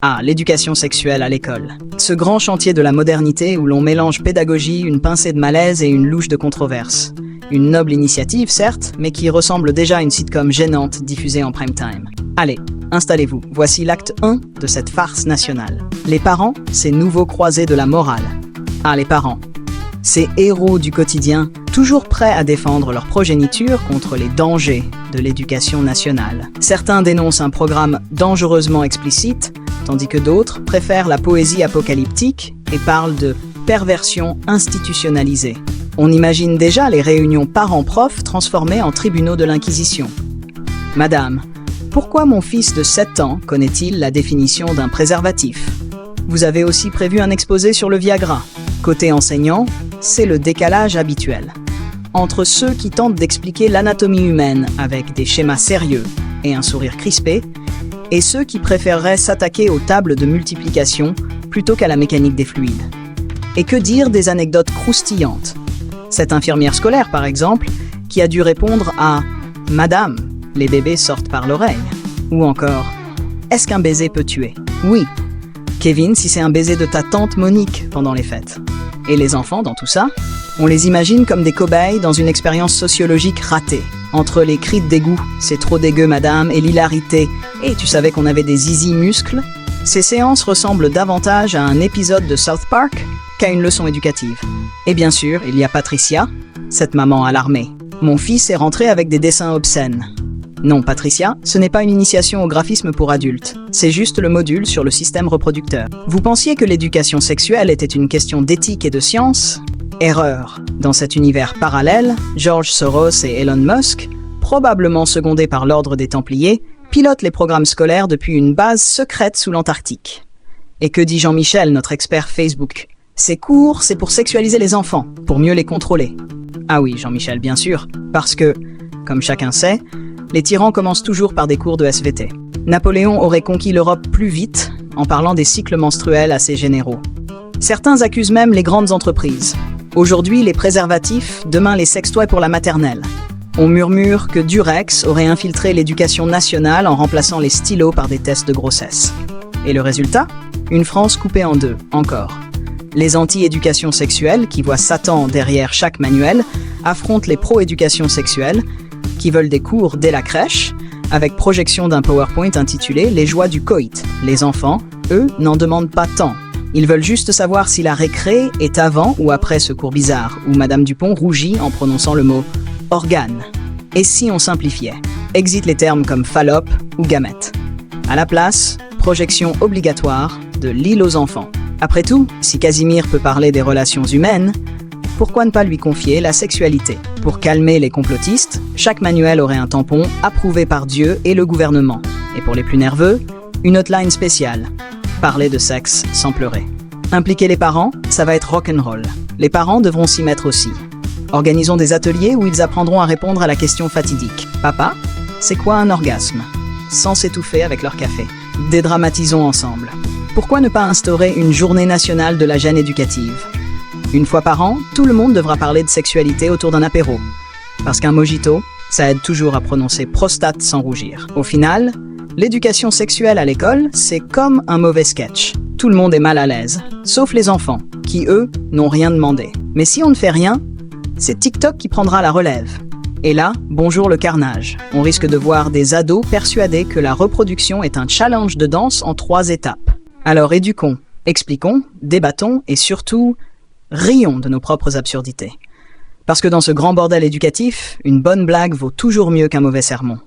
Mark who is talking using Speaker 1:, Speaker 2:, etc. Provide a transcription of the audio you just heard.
Speaker 1: Ah, l'éducation sexuelle à l'école. Ce grand chantier de la modernité où l'on mélange pédagogie, une pincée de malaise et une louche de controverse. Une noble initiative, certes, mais qui ressemble déjà à une sitcom gênante diffusée en prime time. Allez, installez-vous, voici l'acte 1 de cette farce nationale. Les parents, ces nouveaux croisés de la morale. Ah, les parents, ces héros du quotidien, toujours prêts à défendre leur progéniture contre les dangers de l'éducation nationale. Certains dénoncent un programme dangereusement explicite, tandis que d'autres préfèrent la poésie apocalyptique et parlent de perversion institutionnalisée. On imagine déjà les réunions parents-profs transformées en tribunaux de l'Inquisition. Madame, pourquoi mon fils de 7 ans connaît-il la définition d'un préservatif? Vous avez aussi prévu un exposé sur le Viagra. Côté enseignant, c'est le décalage habituel. Entre ceux qui tentent d'expliquer l'anatomie humaine avec des schémas sérieux et un sourire crispé, et ceux qui préféreraient s'attaquer aux tables de multiplication plutôt qu'à la mécanique des fluides. Et que dire des anecdotes croustillantes? Cette infirmière scolaire, par exemple, qui a dû répondre à « Madame, les bébés sortent par l'oreille » ou encore « Est-ce qu'un baiser peut tuer ?» Oui. Kevin, si c'est un baiser de ta tante Monique pendant les fêtes. Et les enfants dans tout ça? On les imagine comme des cobayes dans une expérience sociologique ratée. Entre les cris de dégoût, c'est trop dégueu madame, et l'hilarité, et tu savais qu'on avait des zizi muscles? Ces séances ressemblent davantage à un épisode de South Park qu'à une leçon éducative. Et bien sûr, il y a Patricia, cette maman alarmée. Mon fils est rentré avec des dessins obscènes. Non, Patricia, ce n'est pas une initiation au graphisme pour adultes. C'est juste le module sur le système reproducteur. Vous pensiez que l'éducation sexuelle était une question d'éthique et de science? Erreur. Dans cet univers parallèle, George Soros et Elon Musk, probablement secondés par l'ordre des Templiers, pilotent les programmes scolaires depuis une base secrète sous l'Antarctique. Et que dit Jean-Michel, notre expert Facebook? Ces cours, c'est pour sexualiser les enfants, pour mieux les contrôler. Ah oui, Jean-Michel, bien sûr, parce que, comme chacun sait, les tyrans commencent toujours par des cours de SVT. Napoléon aurait conquis l'Europe plus vite en parlant des cycles menstruels à ses généraux. Certains accusent même les grandes entreprises. Aujourd'hui, les préservatifs, demain les sextoys pour la maternelle. On murmure que Durex aurait infiltré l'éducation nationale en remplaçant les stylos par des tests de grossesse. Et le résultat? Une France coupée en deux, encore. Les anti-éducation sexuelle, qui voient Satan derrière chaque manuel, affrontent les pro-éducation sexuelle, qui veulent des cours dès la crèche, avec projection d'un PowerPoint intitulé « Les joies du coït ». Les enfants, eux, n'en demandent pas tant. Ils veulent juste savoir si la récré est avant ou après ce cours bizarre, où Madame Dupont rougit en prononçant le mot « organe ». Et si on simplifiait? Exit les termes comme fallope ou gamète. À la place, projection obligatoire de l'île aux enfants. Après tout, si Casimir peut parler des relations humaines, pourquoi ne pas lui confier la sexualité? Pour calmer les complotistes, chaque manuel aurait un tampon approuvé par Dieu et le gouvernement. Et pour les plus nerveux, une hotline spéciale. Parler de sexe sans pleurer. Impliquer les parents, ça va être rock'n'roll. Les parents devront s'y mettre aussi. Organisons des ateliers où ils apprendront à répondre à la question fatidique. Papa, c'est quoi un orgasme? Sans s'étouffer avec leur café. Dédramatisons ensemble. Pourquoi ne pas instaurer une journée nationale de la gêne éducative? Une fois par an, tout le monde devra parler de sexualité autour d'un apéro. Parce qu'un mojito, ça aide toujours à prononcer prostate sans rougir. Au final, l'éducation sexuelle à l'école, c'est comme un mauvais sketch. Tout le monde est mal à l'aise, sauf les enfants, qui eux, n'ont rien demandé. Mais si on ne fait rien, c'est TikTok qui prendra la relève. Et là, bonjour le carnage. On risque de voir des ados persuadés que la reproduction est un challenge de danse en 3 étapes. Alors éduquons, expliquons, débattons et surtout, rions de nos propres absurdités. Parce que dans ce grand bordel éducatif, une bonne blague vaut toujours mieux qu'un mauvais sermon.